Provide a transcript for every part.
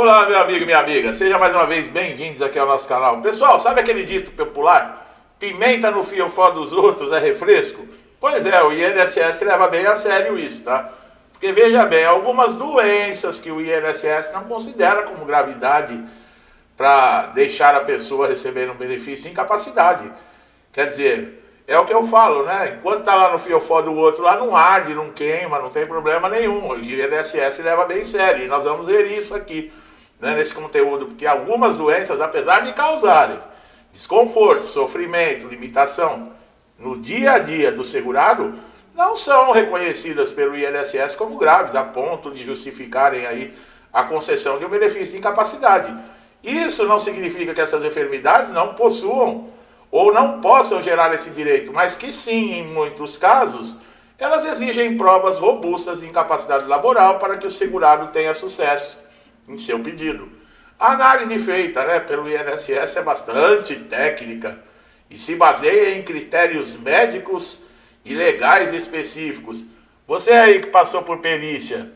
Vamos lá, meu amigo e minha amiga. Seja mais uma vez bem-vindos aqui ao nosso canal. Pessoal, sabe aquele dito popular? Pimenta no fiofó dos outros é refresco? Pois é, o INSS leva bem a sério isso, tá? Porque veja bem, algumas doenças que o INSS não considera como gravidade para deixar a pessoa receber um benefício de incapacidade. Quer dizer, é o que eu falo, né? Enquanto tá lá no fiofó do outro, lá não arde, não queima, não tem problema nenhum. O INSS leva bem sério. E nós vamos ver isso aqui, né, nesse conteúdo. Porque algumas doenças, apesar de causarem desconforto, sofrimento, limitação no dia a dia do segurado, não são reconhecidas pelo INSS como graves, a ponto de justificarem aí a concessão de um benefício de incapacidade. Isso não significa que essas enfermidades não possuam ou não possam gerar esse direito, mas que sim, em muitos casos, elas exigem provas robustas de incapacidade laboral para que o segurado tenha sucesso em seu pedido. A análise feita, né, pelo INSS é bastante técnica e se baseia em critérios médicos e legais específicos. Você aí que passou por perícia,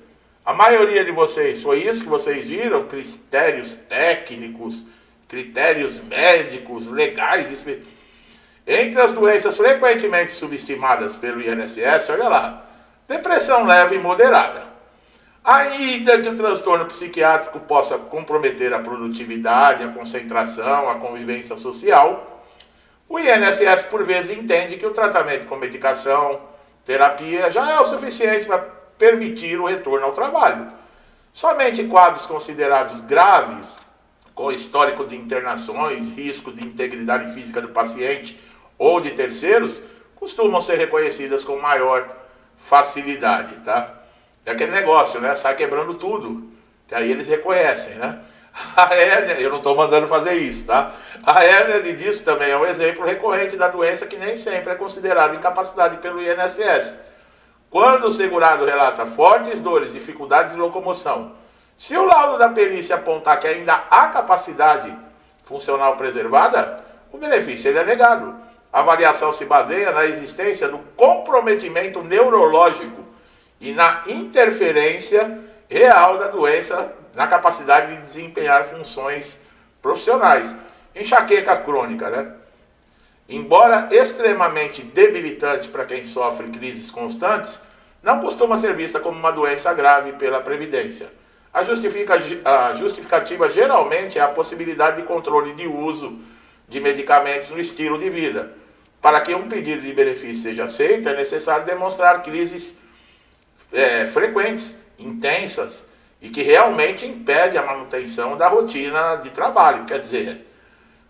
a maioria de vocês, foi isso que vocês viram? Critérios técnicos, critérios médicos, legais. Entre as doenças frequentemente subestimadas pelo INSS, olha lá, depressão leve e moderada. Ainda que o transtorno psiquiátrico possa comprometer a produtividade, a concentração, a convivência social, o INSS por vezes entende que o tratamento com medicação, terapia, já é o suficiente para permitir o retorno ao trabalho. Somente quadros considerados graves, com histórico de internações, risco de integridade física do paciente ou de terceiros, costumam ser reconhecidas com maior facilidade, tá? É aquele negócio, né? Sai quebrando tudo, que aí eles reconhecem, né? A hérnia, eu não estou mandando fazer isso, tá? A hérnia de disco também é um exemplo recorrente da doença que nem sempre é considerada incapacidade pelo INSS. Quando o segurado relata fortes dores, dificuldades de locomoção, se o laudo da perícia apontar que ainda há capacidade funcional preservada, o benefício ele é negado. A avaliação se baseia na existência do comprometimento neurológico e na interferência real da doença na capacidade de desempenhar funções profissionais. Enxaqueca crônica, né? Embora extremamente debilitante para quem sofre crises constantes, não costuma ser vista como uma doença grave pela Previdência. A justificativa geralmente é a possibilidade de controle de uso de medicamentos no estilo de vida. Para que um pedido de benefício seja aceito, é necessário demonstrar crises frequentes, intensas, e que realmente impede a manutenção da rotina de trabalho. Quer dizer,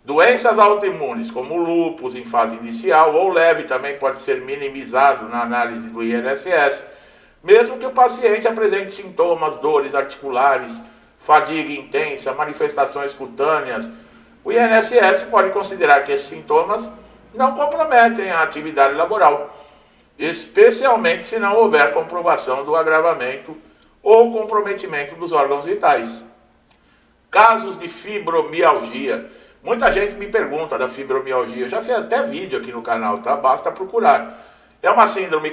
doenças autoimunes, como lúpus em fase inicial ou leve, também pode ser minimizado na análise do INSS, mesmo que o paciente apresente sintomas, dores articulares, fadiga intensa, manifestações cutâneas. O INSS pode considerar que esses sintomas não comprometem a atividade laboral, especialmente se não houver comprovação do agravamento ou comprometimento dos órgãos vitais. Casos de fibromialgia. Muita gente me pergunta da fibromialgia. Eu já fiz até vídeo aqui no canal, tá? Basta procurar. É uma síndrome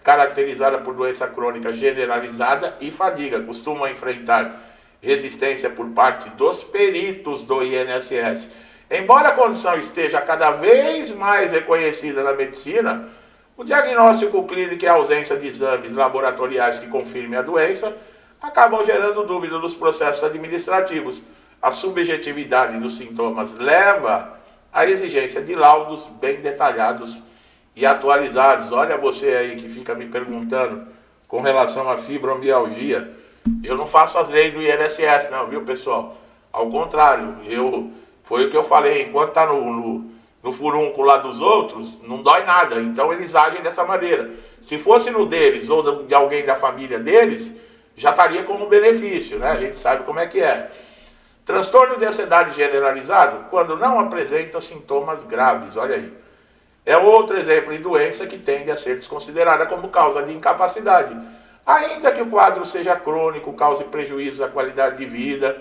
caracterizada por doença crônica generalizada e fadiga. Costumam enfrentar resistência por parte dos peritos do INSS. Embora a condição esteja cada vez mais reconhecida na medicina, o diagnóstico clínico e a ausência de exames laboratoriais que confirmem a doença acabam gerando dúvida nos processos administrativos. A subjetividade dos sintomas leva à exigência de laudos bem detalhados e atualizados. Olha você aí que fica me perguntando com relação à fibromialgia. Eu não faço as leis do INSS não, viu, pessoal? Ao contrário, foi o que eu falei, enquanto está no furúnculo lá dos outros, não dói nada. Então eles agem dessa maneira. Se fosse no deles ou de alguém da família deles, já estaria como benefício, né? A gente sabe como é que é. Transtorno de ansiedade generalizado, quando não apresenta sintomas graves, olha aí. É outro exemplo de doença que tende a ser desconsiderada como causa de incapacidade. Ainda que o quadro seja crônico, cause prejuízos à qualidade de vida,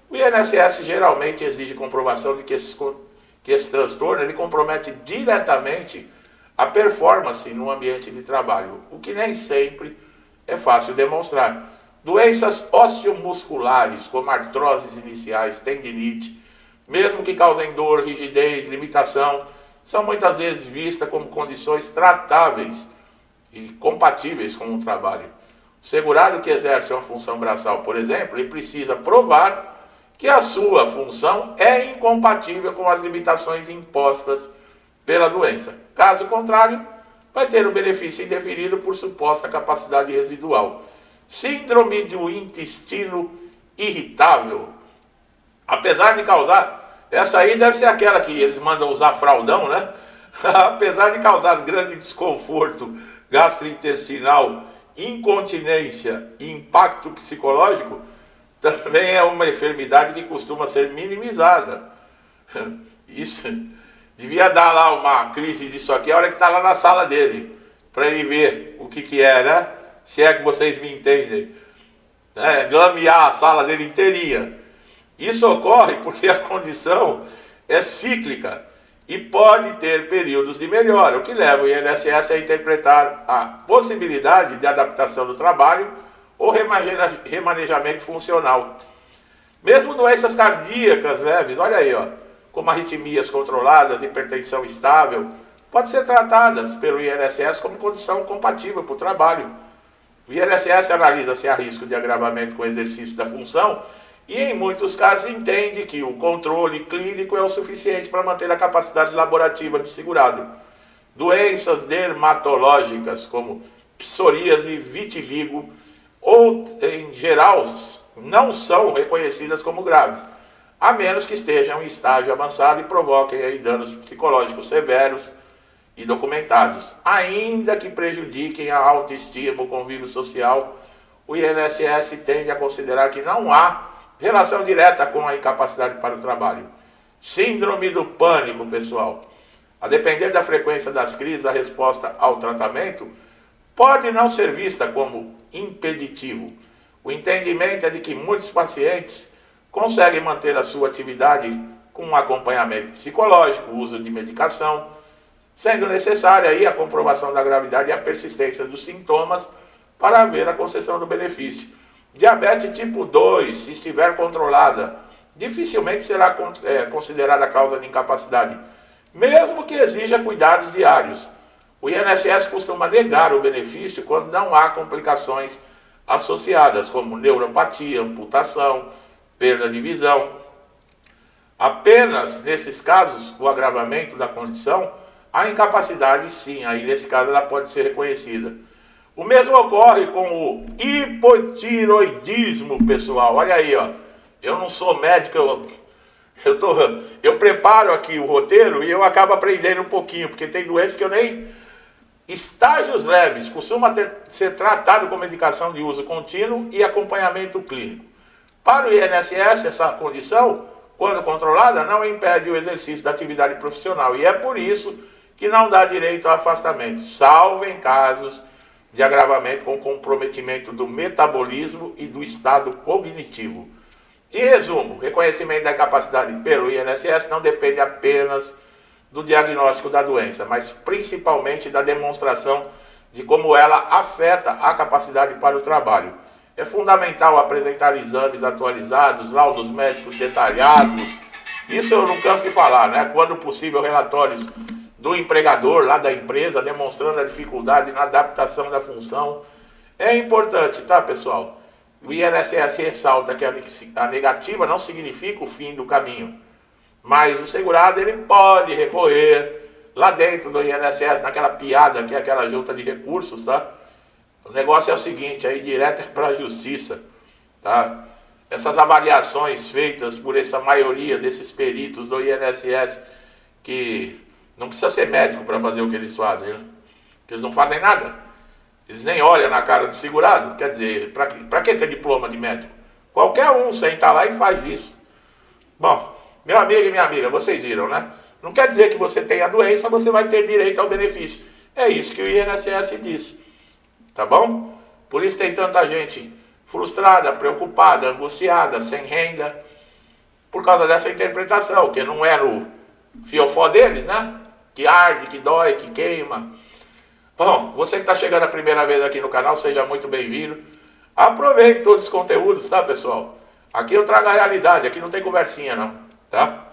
o INSS geralmente exige comprovação de que esse transtorno ele compromete diretamente a performance no ambiente de trabalho, o que nem sempre é fácil demonstrar. Doenças osteomusculares, como artroses iniciais, tendinite, mesmo que causem dor, rigidez, limitação, são muitas vezes vistas como condições tratáveis e compatíveis com o trabalho. O segurado que exerce uma função braçal, por exemplo, ele precisa provar que a sua função é incompatível com as limitações impostas pela doença. Caso contrário, vai ter o benefício indeferido por suposta capacidade residual. Síndrome do intestino irritável. Apesar de causar, essa aí deve ser aquela que eles mandam usar fraldão, né? Apesar de causar grande desconforto gastrointestinal, incontinência e impacto psicológico, também é uma enfermidade que costuma ser minimizada. Isso devia dar lá uma crise disso aqui a hora que está lá na sala dele, para ele ver o que é, né? Se é que vocês me entendem. Glamear a sala dele inteirinha. Isso ocorre porque a condição é cíclica e pode ter períodos de melhora, o que leva o INSS a interpretar a possibilidade de adaptação do trabalho ou remanejamento funcional. Mesmo doenças cardíacas leves, olha aí, ó, como arritmias controladas, hipertensão estável, podem ser tratadas pelo INSS como condição compatível para o trabalho. O INSS analisa se há risco de agravamento com o exercício da função e, em muitos casos, entende que o controle clínico é o suficiente para manter a capacidade laborativa do segurado. Doenças dermatológicas, como psoríase e vitiligo, ou, em geral, não são reconhecidas como graves, a menos que estejam em estágio avançado e provoquem aí danos psicológicos severos e documentados. Ainda que prejudiquem a autoestima, o convívio social, o INSS tende a considerar que não há relação direta com a incapacidade para o trabalho. Síndrome do pânico, pessoal. A depender da frequência das crises, a resposta ao tratamento pode não ser vista como impeditivo. O entendimento é de que muitos pacientes conseguem manter a sua atividade com um acompanhamento psicológico, uso de medicação, sendo necessária aí a comprovação da gravidade e a persistência dos sintomas para haver a concessão do benefício. Diabetes tipo 2, se estiver controlada, dificilmente será considerada causa de incapacidade, mesmo que exija cuidados diários. O INSS costuma negar o benefício quando não há complicações associadas, como neuropatia, amputação, perda de visão. Apenas nesses casos, o agravamento da condição, a incapacidade sim, aí nesse caso ela pode ser reconhecida. O mesmo ocorre com o hipotiroidismo, pessoal. Olha aí, ó. Eu não sou médico, eu preparo aqui o roteiro e eu acabo aprendendo um pouquinho, porque tem doenças que eu nem... Estágios leves, costuma ser tratado com medicação de uso contínuo e acompanhamento clínico. Para o INSS, essa condição, quando controlada, não impede o exercício da atividade profissional. E é por isso que não dá direito ao afastamento, salvo em casos de agravamento com comprometimento do metabolismo e do estado cognitivo. Em resumo, reconhecimento da incapacidade pelo INSS não depende apenas do diagnóstico da doença, mas principalmente da demonstração de como ela afeta a capacidade para o trabalho. É fundamental apresentar exames atualizados, laudos médicos detalhados. Isso eu não canso de falar, né? Quando possível, relatórios do empregador lá da empresa, demonstrando a dificuldade na adaptação da função. É importante, tá, pessoal? O INSS ressalta que a negativa não significa o fim do caminho, mas o segurado ele pode recorrer lá dentro do INSS, naquela piada que é aquela junta de recursos, tá? O negócio é o seguinte, aí direto para a justiça, tá? Essas avaliações feitas por essa maioria desses peritos do INSS, que não precisa ser médico para fazer o que eles fazem, né? Porque eles não fazem nada. Eles nem olham na cara do segurado. Quer dizer, para que ter diploma de médico? Qualquer um senta lá e faz isso. Bom, meu amigo e minha amiga, vocês viram, né? Não quer dizer que você tem a doença, você vai ter direito ao benefício. É isso que o INSS disse. Tá bom? Por isso tem tanta gente frustrada, preocupada, angustiada, sem renda, por causa dessa interpretação, que não é no fiofó deles, né? Que arde, que dói, que queima. Bom, você que está chegando a primeira vez aqui no canal, seja muito bem-vindo. Aproveite todos os conteúdos, tá, pessoal? Aqui eu trago a realidade, aqui não tem conversinha não, tá?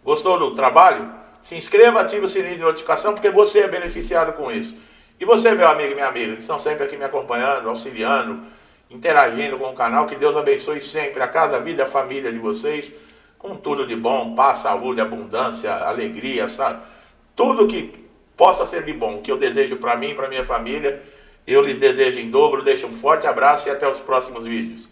Gostou do trabalho? Se inscreva, ative o sininho de notificação, porque você é beneficiado com isso. E você, meu amigo e minha amiga, que estão sempre aqui me acompanhando, auxiliando, interagindo com o canal, que Deus abençoe sempre a casa, a vida, a família de vocês, com tudo de bom, paz, saúde, abundância, alegria, sabe? Tudo que possa ser de bom, que eu desejo para mim e para minha família, eu lhes desejo em dobro. Deixo um forte abraço e até os próximos vídeos.